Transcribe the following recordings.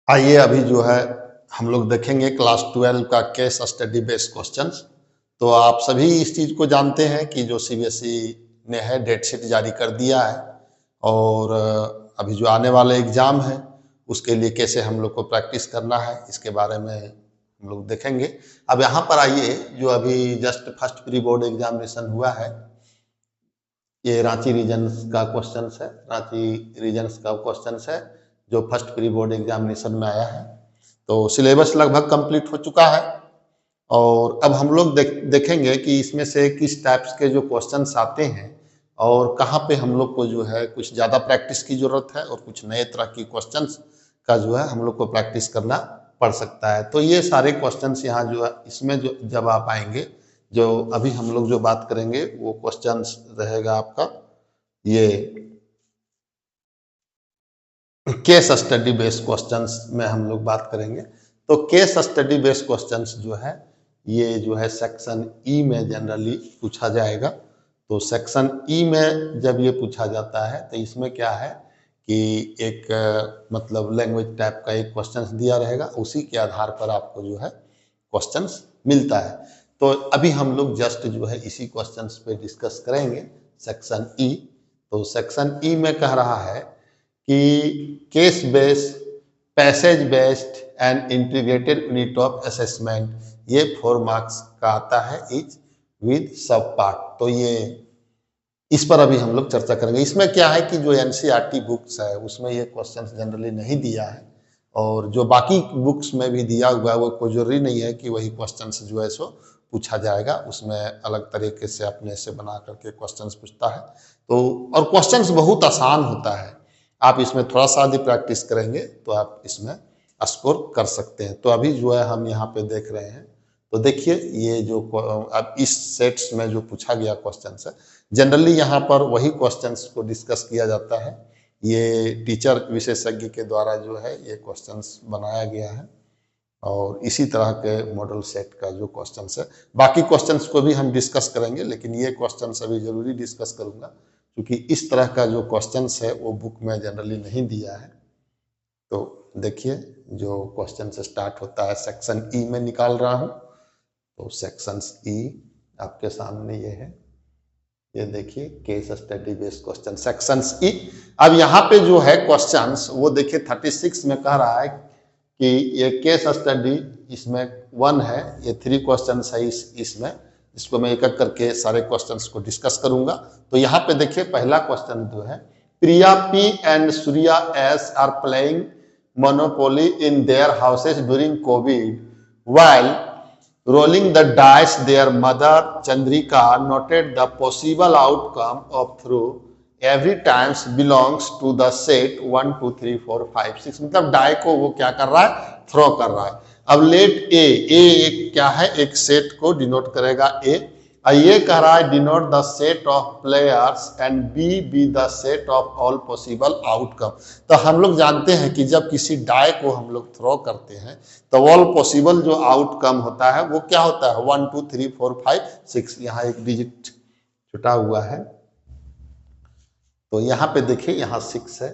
आइए अभी जो है हम लोग देखेंगे क्लास 12 का केस स्टडी बेस्ड क्वेश्चंस। तो आप सभी इस चीज को जानते हैं कि जो सीबीएसई ने है डेट शीट जारी कर दिया है और अभी जो आने वाले एग्जाम है उसके लिए कैसे हम लोग को प्रैक्टिस करना है इसके बारे में हम लोग देखेंगे। अब यहाँ पर आइए, जो अभी just first pre board examination हुआ है, ये रांची रीजन्स का क्वेश्चन है। रांची रीजन्स का क्वेश्चन है जो फर्स्ट प्री बोर्ड एग्जामिनेशन में आया है। तो सिलेबस लगभग कंप्लीट हो चुका है और अब हम लोग देखेंगे कि इसमें से किस टाइप्स के जो क्वेश्चंस आते हैं और कहाँ पे हम लोग को जो है कुछ ज़्यादा प्रैक्टिस की ज़रूरत है और कुछ नए तरह की क्वेश्चंस का जो है हम लोग को प्रैक्टिस करना पड़ सकता है। तो ये सारे क्वेश्चंस यहाँ जो है इसमें जो जब आप आएंगे, जो अभी हम लोग जो बात करेंगे वो क्वेश्चंस रहेगा आपका ये केस स्टडी बेस्ड क्वेश्चंस में हम लोग बात करेंगे। तो केस स्टडी बेस्ड क्वेश्चंस जो है ये जो है सेक्शन ई में जनरली पूछा जाएगा। तो सेक्शन ई में जब ये पूछा जाता है तो इसमें क्या है कि एक मतलब लैंग्वेज टाइप का एक क्वेश्चंस दिया रहेगा, उसी के आधार पर आपको जो है क्वेश्चंस मिलता है। तो अभी हम लोग जस्ट जो है इसी क्वेश्चंस पे डिस्कस करेंगे सेक्शन ई। तो सेक्शन ई में कह रहा है कि case based, passage based and integrated unit of assessment, ये 4 मार्क्स का आता है इच विद सब पार्ट। तो ये इस पर अभी हम लोग चर्चा करेंगे। इसमें क्या है कि जो एनसीईआरटी बुक्स है उसमें ये क्वेश्चंस जनरली नहीं दिया है और जो बाकी बुक्स में भी दिया हुआ है वो कोई जरूरी नहीं है कि वही क्वेश्चंस जो है सो पूछा जाएगा। उसमें अलग तरीके से अपने से बना करके क्वेश्चंस पूछता है। तो और क्वेश्चंस बहुत आसान होता है, आप इसमें थोड़ा सा यदि प्रैक्टिस करेंगे तो आप इसमें स्कोर कर सकते हैं। तो अभी जो है हम यहाँ पे देख रहे हैं, तो देखिए ये जो अब इस सेट्स में जो पूछा गया क्वेश्चन है, जनरली यहाँ पर वही क्वेश्चंस को डिस्कस किया जाता है। ये टीचर विशेषज्ञ के द्वारा जो है ये क्वेश्चंस बनाया गया है और इसी तरह के मॉडल सेट का जो क्वेश्चंस है, बाकी क्वेश्चंस को भी हम डिस्कस करेंगे, लेकिन ये क्वेश्चंस अभी जरूरी डिस्कस करूंगा क्योंकि इस तरह का जो क्वेश्चंस है वो बुक में जनरली नहीं दिया है। तो देखिए जो क्वेश्चन से स्टार्ट होता है सेक्शन ई में निकाल रहा हूं। तो सेक्शन ई आपके सामने ये है, ये देखिए case study based question section E. अब यहाँ पे जो है क्वेश्चंस वो देखिए 36 में कह रहा है कि ये केस स्टडी इसमें 1 है, ये 3 क्वेश्चन है इसमें, इसको मैं एक एक करके सारे क्वेश्चंस को डिस्कस करूंगा। तो यहाँ पे देखिए पहला क्वेश्चन जो है, Priya P and Surya S are playing Monopoly in their houses during COVID while rolling the dice. Their mother Chandrika noted the possible outcome of through every times belongs to the set 1 2 3 4 5 6, मतलब die को वो क्या कर रहा है, throw कर रहा है। अब लेट ए एक क्या है, एक सेट को डिनोट करेगा ए, और ये कह रहा है denote the set of players and B be the set of all possible outcome. तो हम लोग जानते हैं कि जब किसी डाई को हम लोग थ्रो करते हैं तो ऑल पॉसिबल जो आउटकम होता है वो क्या होता है, 1 2 3 4 5 6, यहाँ एक डिजिट छुटा हुआ है। तो यहाँ पे देखिए यहाँ 6 है,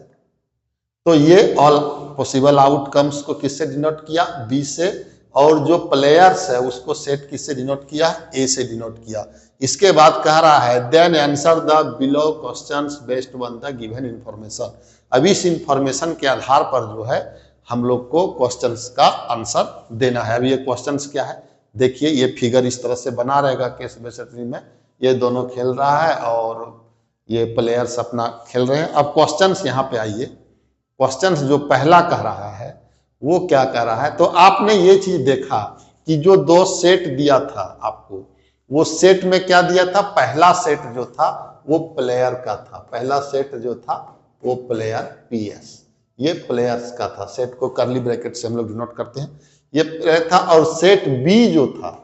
तो ये ऑल पॉसिबल आउटकम्स को किससे डिनोट किया, बी से, और जो प्लेयर्स है उसको सेट किससे डिनोट किया, ए से डिनोट किया। इसके बाद कह रहा है then answer the below questions based on the given information. अब इस इंफॉर्मेशन के आधार पर जो है हम लोग को क्वेश्चंस का आंसर देना है। अब ये क्वेश्चंस क्या है, देखिए ये फिगर इस तरह से बना रहेगा केस बेस्ड में, ये दोनों खेल रहा है और ये प्लेयर्स अपना खेल रहे हैं। अब क्वेश्चंस यहाँ पे आइए, क्वेश्चंस जो पहला कह रहा है वो क्या कह रहा है, तो आपने ये चीज देखा कि जो 2 सेट दिया था आपको, वो सेट में क्या दिया था, पहला सेट जो था वो प्लेयर का था, पहला सेट जो था वो प्लेयर पीएस, ये प्लेयर्स का था, सेट को करली ब्रैकेट से हम लोग डिनोट करते हैं, ये प्लेयर था। और सेट बी जो था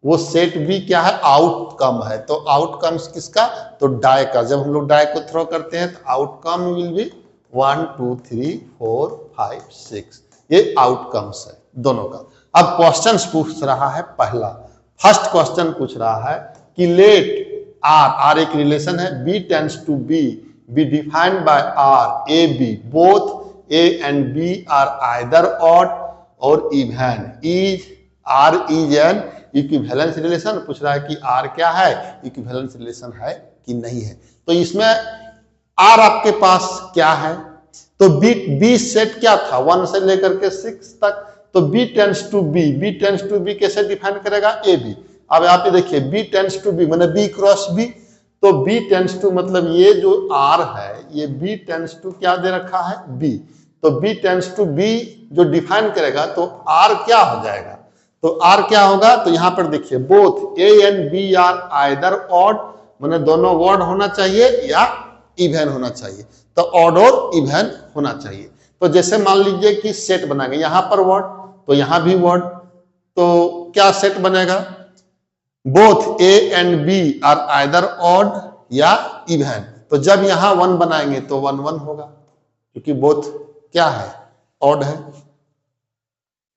वो सेट बी क्या है, आउटकम है। तो आउटकम्स किसका, तो डाई का, जब हम लोग डाई को थ्रो करते हैं तो आउटकम विल बी 1 2 3 4 5 6, ये आउटकम्स है दोनों का। अब क्वेश्चंस पूछ रहा है पहला, फर्स्ट क्वेश्चन पूछ रहा है कि लेट आर एक रिलेशन है, B tends to be defined by R A B both A and B are either odd और even. R is an equivalence relation, पूछ रहा है कि आर क्या है, इक्विवेलेंस रिलेशन है कि नहीं है। तो इसमें आर आपके पास क्या है, तो बी सेट क्या था 1 से लेकर के 6 तक, तो बी टेंस टू बी कैसे डिफाइन करेगा, ए बी। अब यहाँ पे देखिए बी टेंस टू बी मैंने बी क्रॉस बी, तो बी टेंस टू मतलब ये जो आर है ये बी टेंस टू क्या दे रखा है, बी। तो बी टेंस टू बी जो डिफाइन करेगा तो आर क्या हो जाएगा, तो आर क्या होगा, तो यहां पर देखिए both A and B are either odd, माने दोनों ऑड होना चाहिए या इवन होना चाहिए, तो ऑड और इवन होना चाहिए। तो जैसे मान लीजिए कि सेट बनाएंगे, यहां पर वर्ड तो यहां भी वर्ड, तो क्या सेट बनेगा, both A and B are either odd या इवन। तो जब यहां 1 बनाएंगे तो 1 1 होगा, क्योंकि बोथ क्या है, ऑड है।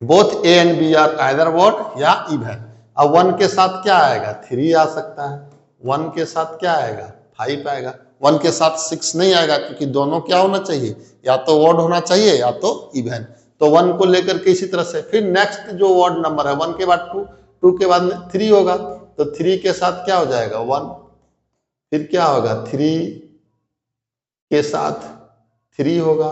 Both A and B are either odd या इवन। अब 1 के साथ क्या आएगा, 3 आ सकता है, 1 के साथ क्या आएगा, 5 आएगा, 1 के साथ 6 नहीं आएगा, क्योंकि दोनों क्या होना चाहिए, या तो ऑड होना चाहिए या तो इवन। तो 1 को लेकर के इसी तरह से फिर नेक्स्ट जो ऑड नंबर है 1 के बाद 2, 2 के बाद 3 होगा, तो 3 के साथ क्या हो जाएगा 1, फिर क्या होगा 3 के साथ 3 होगा,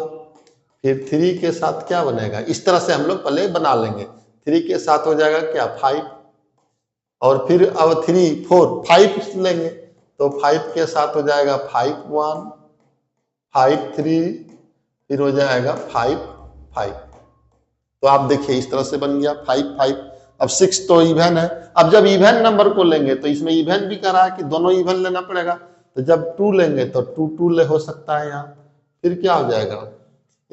फिर 3 के साथ क्या बनेगा, इस तरह से हम लोग पहले बना लेंगे। 3 के साथ हो जाएगा क्या 5, और फिर अब 3 4 5 लेंगे, तो 5 के साथ हो जाएगा 5 1 5 3, फिर हो जाएगा 5 5। तो आप देखिए इस तरह से बन गया 5 5। अब 6 तो इवन है, अब जब इवन नंबर को लेंगे तो इसमें इवन भी कर रहा है कि दोनों इवन लेना पड़ेगा, तो जब 2 लेंगे तो 2 2 ले हो सकता है यहाँ, फिर क्या हो जाएगा,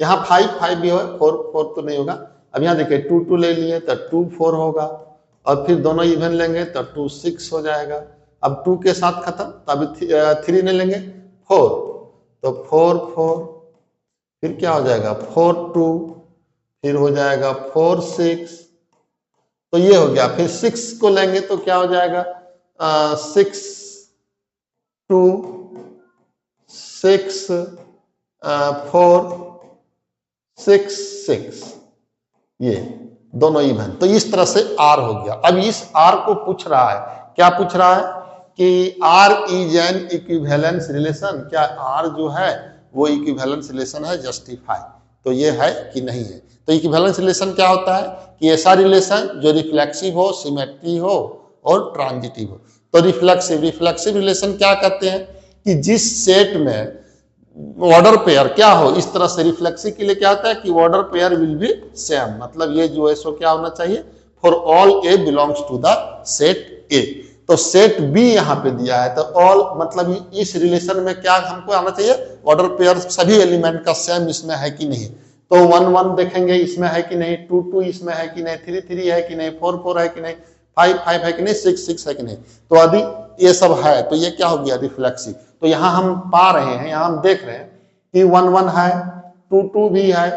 यहाँ 5 5 भी हो, 4 4 तो नहीं होगा। अब यहाँ देखिए 2 2 ले लिए तो 2 4 होगा, और फिर दोनों इवन लेंगे तो 2 6 हो जाएगा। अब 2 के साथ खत्म, तो अभी 3 नहीं लेंगे 4, तो 4 4, फिर क्या हो जाएगा 4 2, फिर हो जाएगा 4 6, तो ये हो गया। फिर 6 को लेंगे तो क्या हो जाएगा 6 2 6 4 6 6, ये दोनों इवन। तो इस तरह से आर हो गया। अब इस आर को पूछ रहा है, क्या पूछ रहा है कि R is an equivalence relation, क्या आर जो है वो इक्विवेलेंस रिलेशन है, जस्टिफाई, तो ये है कि नहीं है। तो इक्विवेलेंस रिलेशन क्या होता है कि ऐसा रिलेशन जो रिफ्लेक्सिव हो, सिमेट्री हो और ट्रांजिटिव हो। तो रिफ्लेक्सिव रिलेशन क्या कहते हैं कि जिस सेट में ऑर्डर पेयर क्या हो, इस तरह से रिफ्लेक्सिव के लिए क्या होता है कि order pair will be same, मतलब ये जो है सो क्या होना चाहिए, for all a belongs to the set A. तो सेट बी यहाँ पे दिया है, तो ऑल मतलब इस रिलेशन में क्या हमको आना चाहिए, ऑर्डर पेयर सभी एलिमेंट का सेम इसमें है कि नहीं। तो 1 1 देखेंगे इसमें है कि नहीं, 2 2 इसमें है कि नहीं, 3 3 है कि नहीं, 4 4 है कि नहीं, 5 5 है कि नहीं, 6 6 है कि नहीं। तो यदि ये सब है तो ये क्या हो गया, रिफ्लेक्सिव। तो यहाँ हम पा रहे हैं, यहाँ हम देख रहे हैं कि 1 1 है, 2 2 भी है,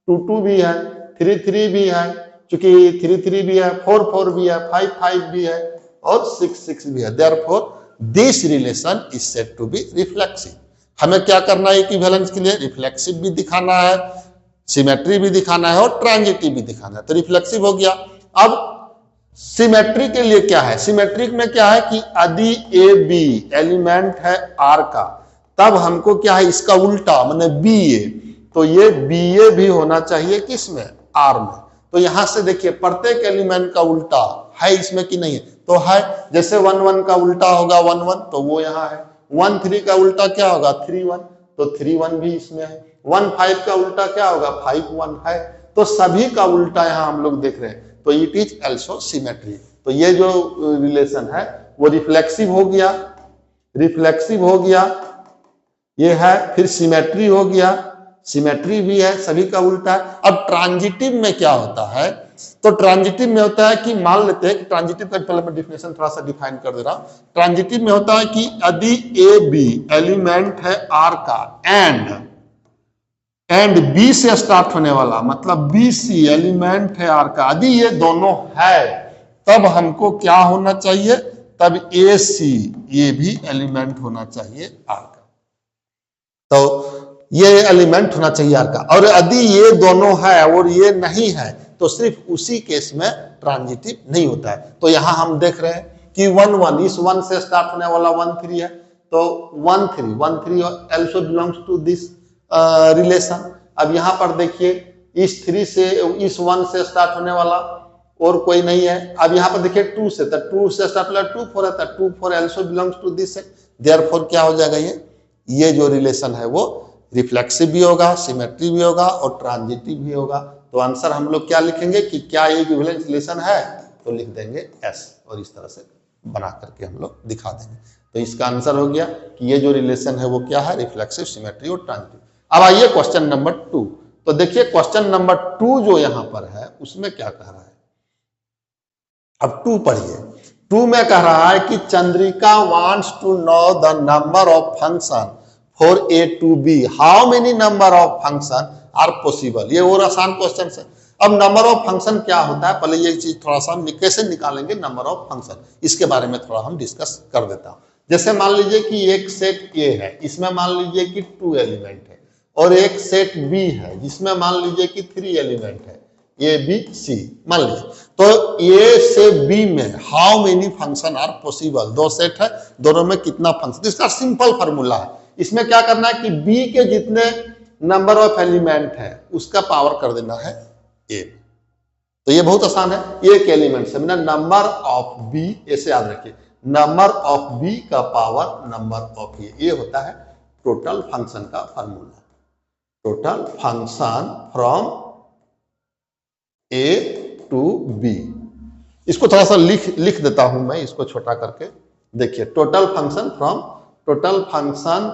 2 2 भी है, 3 3 भी है, चूंकि 3 3 भी है, 4 4 भी है, 5 5 भी है और 6 6 भी है। Therefore, this relation is said to be reflexive। हमें क्या करना है इक्विवेलेंस के लिए, रिफ्लेक्सिव भी दिखाना है, सिमेट्री भी दिखाना है और ट्रांजिटिव भी दिखाना है। तो रिफ्लेक्सिव हो गया। अब सिमेट्री के लिए क्या है, सिमेट्रिक में क्या है कि यदि ए बी एलिमेंट है आर का, तब हमको क्या है इसका उल्टा माने बी ए, तो ये बी ए भी होना चाहिए किसमें, आर में। तो यहां से देखिए प्रत्येक एलिमेंट का उल्टा है इसमें कि नहीं है, तो है। जैसे 1 1 का उल्टा होगा 1 1, तो वो यहाँ है। 1 3 का उल्टा क्या होगा 3 1, तो 3 1 भी इसमें है। 1 5 का उल्टा क्या होगा 5 1 है। तो सभी का उल्टा यहाँ हम लोग देख रहे हैं, तो इट इज ऑल्सो सिमेट्री। तो ये जो रिलेशन है वो रिफ्लेक्सिव हो गया, रिफ्लेक्सिव हो गया ये है, फिर सिमेट्री हो गया, सिमेट्री भी है, सभी का उल्टा है। अब ट्रांजिटिव में क्या होता है, तो ट्रांजिटिव में होता है कि मान लेते हैं कि ट्रांजिटिव का पहले मैं डिफिनेशन थोड़ा सा डिफाइन कर दे रहा हूं। ट्रांजिटिव में होता है कि यदि ए बी एलिमेंट है आर का एंड बी से स्टार्ट होने वाला, मतलब बी सी एलिमेंट है आर का, यदि ये दोनों है तब हमको क्या होना चाहिए, तब ए सी ये भी एलिमेंट होना चाहिए आर का। तो ये एलिमेंट होना चाहिए आर का, और यदि ये दोनों है और ये नहीं है तो सिर्फ उसी केस में ट्रांजिटिव नहीं होता है। तो यहां हम देख रहे हैं कि 1 1, इस 1 से स्टार्ट होने वाला 1 3 है, तो 1 3 also belongs to this relation. अब यहां पर देखिए इस 3 से, इस 1 से स्टार्ट होने वाला और कोई नहीं है। अब यहां पर देखिए 2 से, तो 2 से स्टार्ट वाला 2 4 है, तो 2 4 also belongs to this है। देयरफॉर क्या हो जाएगा, ये जो रिलेशन है वो रिफ्लेक्सिव भी होगा, सिमेट्री भी होगा और ट्रांजिटिव भी होगा। तो आंसर हम लोग क्या लिखेंगे कि क्या ये इक्विवेलेंट रिलेशन है, तो लिख देंगे एस, और इस तरह से बना करके हम लोग दिखा देंगे। तो इसका आंसर हो गया कि ये जो रिलेशन है वो क्या है, रिफ्लेक्सिव, सिमेट्री और ट्रांजिटिव। अब आइए क्वेश्चन नंबर 2। तो देखिए क्वेश्चन नंबर 2 जो यहां पर है उसमें क्या कह रहा है, अब 2 पढ़िए। 2 में कह रहा है कि Chandrika wants to know the number of function for A to B, how many number of function are possible. ये और आसान क्वेश्चन है। अब नंबर ऑफ फंक्शन क्या होता है, पहले ये चीज थोड़ा सा कैसे निकालेंगे नंबर ऑफ फंक्शन, इसके बारे में थोड़ा हम डिस्कस कर देता हूं। जैसे मान लीजिए कि एक सेट ए है, इसमें मान लीजिए कि 2 एलिमेंट है, और एक सेट बी है जिसमें मान लीजिए कि 3 एलिमेंट है, ए बी सी मान लीजिए। तो ए से बी में how many function are possible, 2 set है, दोनों में कितना फंक्शन, इसका सिंपल फार्मूला है। इसमें क्या करना है कि बी के जितने नंबर ऑफ एलिमेंट है उसका पावर कर देना है ए। तो ये बहुत आसान है, एक एलिमेंट से मैंने नंबर ऑफ बी, ऐसे याद रखिए, नंबर ऑफ बी का पावर नंबर ऑफ ए, ये होता है टोटल फंक्शन का formula. Total function from A to B, इसको थोड़ा सा लिख देता हूं मैं, इसको छोटा करके देखिए। Total function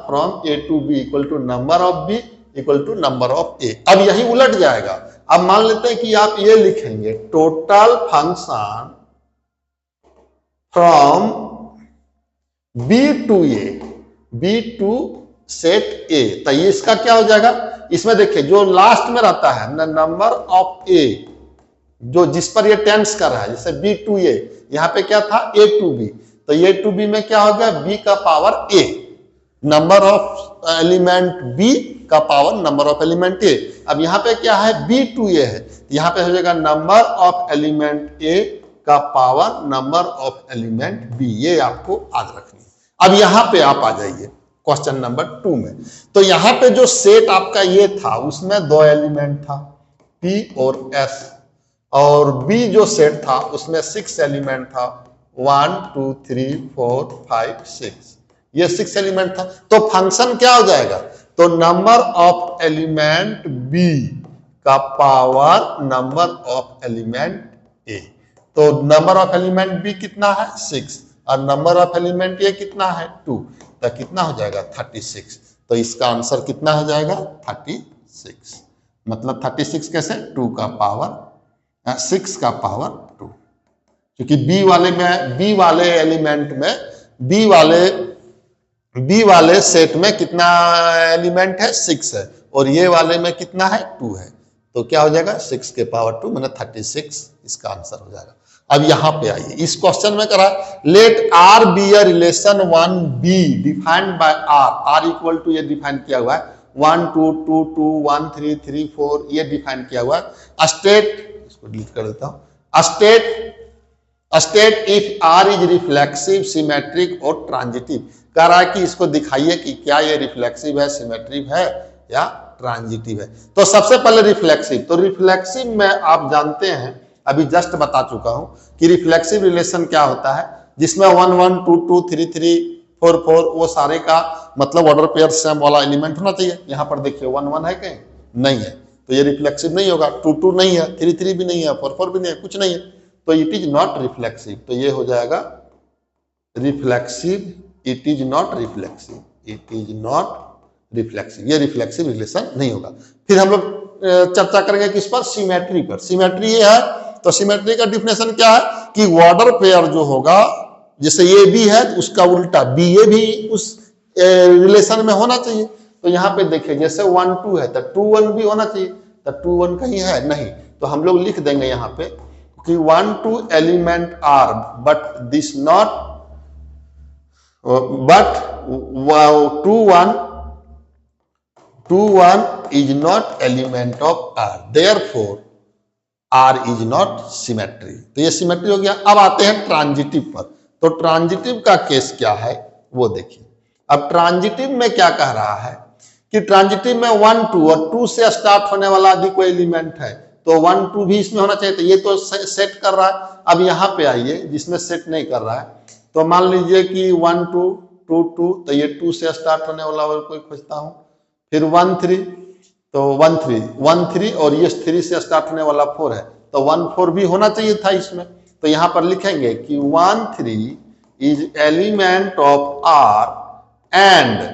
from A to B equal to number of B equal to number of A. अब यही उलट जाएगा। अब मान लेते हैं कि आप ये लिखेंगे total function from B to A, B to set A, तो ये इसका क्या हो जाएगा, इसमें देखिए जो लास्ट में रहता है नंबर ऑफ ए, जो जिस पर ये टेंस कर रहा है, जैसे बी टू ए, यहां पे क्या था ए टू बी, तो ए टू बी में क्या हो गया, बी का power A, number of element B का power number of element A. अब यहां पे क्या है, बी टू ए है, यहां पे हो जाएगा नंबर ऑफ एलिमेंट ए का power number of element B, ये आपको याद रखनी है। अब यहां पे आप आ जाइए क्वेश्चन नंबर 2 में। तो यहां पे जो सेट आपका ये था उसमें 2 एलिमेंट था P और S, और B जो सेट था उसमें 6 एलिमेंट था, 1 2 3 4 5 6, ये 6 एलिमेंट था। तो फंक्शन क्या हो जाएगा, तो नंबर ऑफ एलिमेंट B का power number of element A। तो नंबर ऑफ एलिमेंट B कितना है 6, और नंबर ऑफ एलिमेंट A कितना है 2, तो कितना हो जाएगा 36। तो इसका आंसर कितना हो जाएगा 36, मतलब 36 कैसे, 2 का पावर 6 का पावर 2, क्योंकि बी वाले एलिमेंट में बी वाले सेट में कितना एलिमेंट है 6 है, और ये वाले में कितना है 2 है, तो क्या हो जाएगा 6 के पावर 2 मतलब 36, इसका आंसर हो जाएगा। अब यहां पे आइए, इस क्वेश्चन में करा let R be a relation 1b defined by R equal to, ये डिफाइन किया हुआ है 1 2 2 2 1 3 3 4, ये डिफाइन किया हुआ है। स्टेट, इसको डिलीट कर देता हूं, state if R is reflexive, symmetric और ट्रांजिटिव। कह रहा है कि इसको दिखाइए कि क्या ये रिफ्लेक्सिव है, सिमेट्रिक है या ट्रांजिटिव है। तो सबसे पहले रिफ्लेक्सिव, तो रिफ्लेक्सिव में आप जानते हैं, अभी जस्ट बता चुका हूं कि रिफ्लेक्सिव रिलेशन क्या होता है, जिसमें 1 1 2 2 3 3 4 4 वो सारे का मतलब ऑर्डर पेयर सेम वाला एलिमेंट होना चाहिए। यहां पर देखिए 1 1 है कहीं नहीं है, तो ये रिफ्लेक्सिव नहीं होगा। 2 2 नहीं है, 3 3 भी नहीं है, 4 4 भी नहीं है, कुछ नहीं है, तो इट इज नॉट रिफ्लेक्सिव। तो ये हो जाएगा reflexive, it is not reflexive, it is not reflexive, ये रिफ्लेक्सिव रिलेशन नहीं होगा। फिर हम लोग चर्चा करेंगे किस पर, सिमेट्री पर। सिमेट्री ये है, तो सिमेट्री का डिफिनेशन क्या है कि ऑर्डर पेयर जो होगा, जैसे ये बी है उसका उल्टा बी ए भी उस रिलेशन में होना चाहिए। तो यहां पे देखिए जैसे 1 2 है तो 2 1 भी होना चाहिए, तो 2 1 कहीं है नहीं, तो हम लोग लिख देंगे यहां पे कि 1 2 element R but this not, but 2 1 2 1 is not element of R, therefore R is not symmetry। तो ये सिमेट्री हो गया। अब आते हैं ट्रांजिटिव पर। तो ट्रांजिटिव का केस क्या है वो देखिए। अब ट्रांजिटिव में क्या कह रहा है कि ट्रांजिटिव में 1 2 और 2 से स्टार्ट होने वाला यदि कोई एलिमेंट है तो 1 2 भी इसमें होना चाहिए। तो ये तो सेट कर रहा है। अब यहाँ पे आइए जिसमें सेट नहीं कर रहा है, तो मान लीजिए कि 1 2 2 2, तो ये 2 से स्टार्ट होने वाला और कोई खोजता हूं। फिर 1 3, तो 1 3 और ये 3 से स्टार्ट होने वाला 4 है, तो 1 4 भी होना चाहिए था इसमें। तो यहां पर लिखेंगे कि 1 3 is element of R and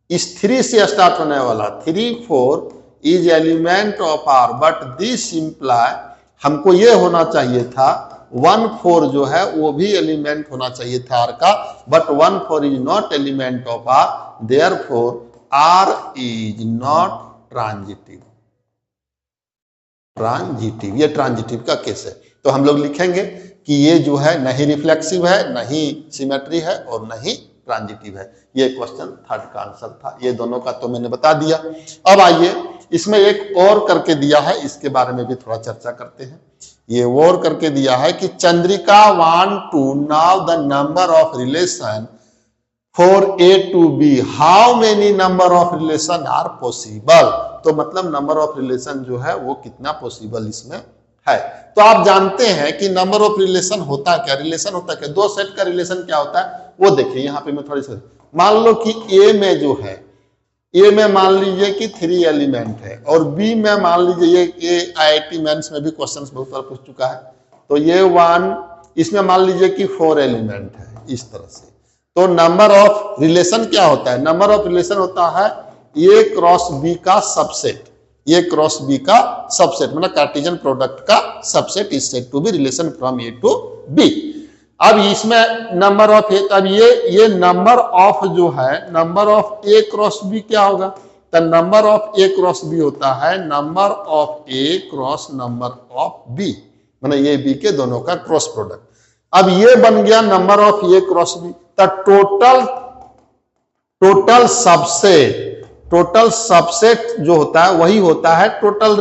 इस 3 से स्टार्ट होने वाला 3 4 is element of R, but this imply, हमको ये होना चाहिए था 1 4 जो है वो भी एलिमेंट होना चाहिए था आर का, but 1 4 is not element of R, therefore R is not transitive. Transitive, ये ट्रांजिटिव का केस है। तो हम लोग लिखेंगे कि ये जो है नहीं रिफ्लेक्सिव है, नहीं सिमेट्री है और नहीं ट्रांजिटिव है। ये क्वेश्चन 3rd का आंसर था। ये दोनों का तो मैंने बता दिया। अब आइए इसमें एक और करके दिया है, इसके बारे में भी थोड़ा चर्चा करते हैं। ये और करके दिया है कि Chandrika want to know the number of relation for A to B, how many number of relation are possible. तो मतलब नंबर ऑफ रिलेशन जो है वो कितना पॉसिबल इसमें है। तो आप जानते हैं कि नंबर ऑफ रिलेशन होता क्या, रिलेशन होता क्या, दो सेट का रिलेशन क्या होता है वो देखिए। यहाँ पे मैं थोड़ी सी मान लो कि A में जो है, A में मान लीजिए कि 3 एलिमेंट है और B में मान लीजिए ये IIT मेंस में भी क्वेश्चंस बहुत बार पूछ चुका है। तो ये 1, इसमें मान लीजिए कि 4 एलिमेंट है इस तरह से। तो नंबर ऑफ रिलेशन क्या होता है, नंबर ऑफ रिलेशन होता है A क्रॉस B का सबसेट, A क्रॉस B का सबसेट मतलब कार्टेशियन प्रोडक्ट का subset is said to be relation from A to B। अब इसमें नंबर ऑफ अब ये नंबर ऑफ जो है, number of A cross B क्या होगा, तो number of A cross B होता है number of A cross number of B, मतलब A B के दोनों का क्रॉस प्रोडक्ट। अब ये बन गया number of A cross B। तो टोटल सबसेट जो होता है वही होता है टोटल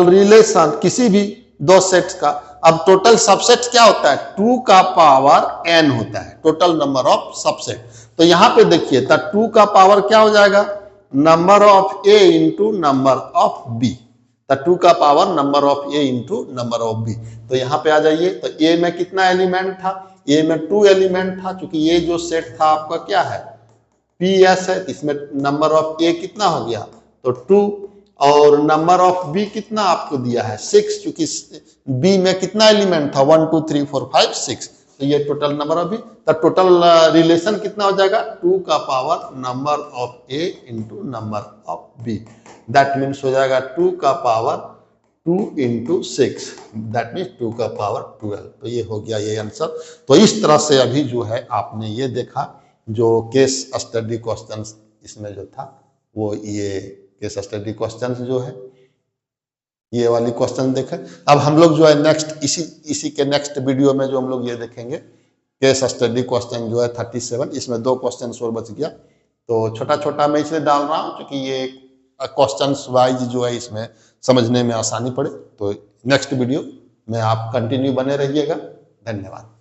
रिलेशन किसी भी दो सेट्स का। अब टोटल सबसेट क्या होता है, 2 का पावर n होता है टोटल नंबर ऑफ सबसेट। तो यहां पे देखिए तो 2 का पावर क्या हो जाएगा, number of A into number of B। तो 2 का power number of A into number of B। तो यहां पे आ जाइए, तो A में कितना एलिमेंट था, A में 2 एलिमेंट था, क्योंकि ये जो सेट था आपका क्या है PS है, इसमें नंबर ऑफ A कितना हो गया तो 2 और नंबर ऑफ B कितना आपको दिया है 6, क्योंकि B में कितना एलिमेंट था 1 2 3 4 5 6। तो ये टोटल नंबर ऑफ B। तो टोटल रिलेशन कितना हो जाएगा 2 का power number of A into number of B। That means हो जाएगा 2 का पावर 2 इंटू 6, दैट मीन्स 2 का पावर 12। तो ये हो गया ये आंसर। तो इस तरह से अभी जो है आपने ये देखा जो केस स्टडी क्वेश्चंस इसमें जो था वो ये केस स्टडी क्वेश्चंस जो है ये वाली क्वेश्चन देखें। अब हम लोग जो है नेक्स्ट इसी के नेक्स्ट वीडियो में जो हम लोग ये देखेंगे केस स्टडी क्वेश्चन जो है 37, इसमें 2 क्वेश्चन और बच गया। तो छोटा छोटा मैं इसलिए डाल रहा हूँ क्योंकि ये क्वेश्चंस वाइज जो है इसमें समझने में आसानी पड़े। तो नेक्स्ट वीडियो में आप कंटिन्यू बने रहिएगा। धन्यवाद।